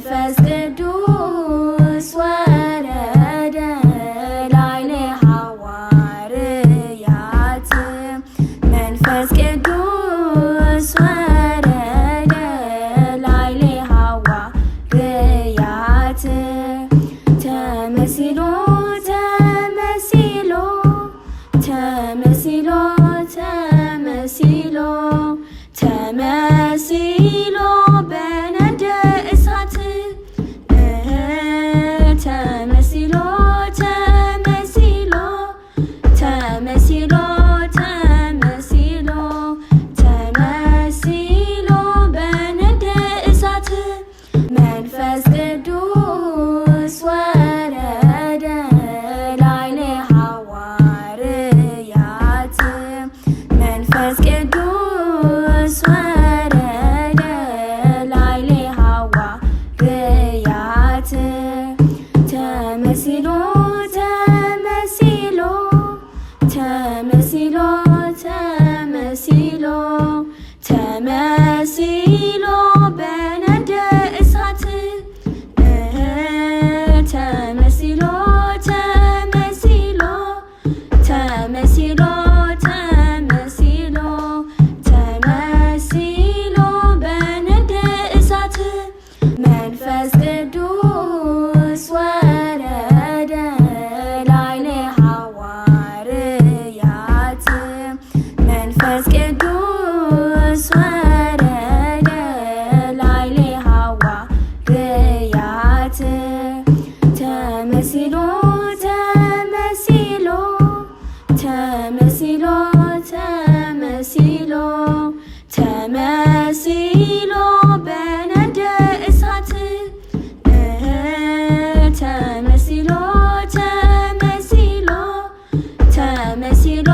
መንፈስ ቅዱስ ወረደ ላዕለ ሐዋርያት መንፈስ ቅዱስ ወረደ ላዕለ ሐዋርያት ተመሲሎ ተመሲሎ ተመሲሎ ተመሲሎ ተመሲሎ በነደ እሳት ተመሲሎ ተመሲሎ ተመሲሎ ተመሲሎ ተመሲሎ በነደ እሳት መንፈስ ቅዱስ ወረደ ላዕለ ሐዋርያት መንፈስ ቅዱስ ወረደ ላዕለ ሐዋርያት ተመሲሎ ተመሲሎ ተመሲሎ ተመሲሎ ተመሲሎ በነደ እሳት ተመሲሎ ተመሲሎ ተመሲሎ ተመሲሎ ተመሲሎ በነደ እሳት መንፈስ ቅዱስ ወረደ ላዕለ ሐዋርያት መንፈስ ቅዱስ ወረደ ላዕለ ሐዋርያት ተመሲሎ ተመሲሎ ተመሲሎ ተመሲሎ ተመሲሎ በነደ እሳት ተመሲሎ ተመሲሎ ተመሲሎ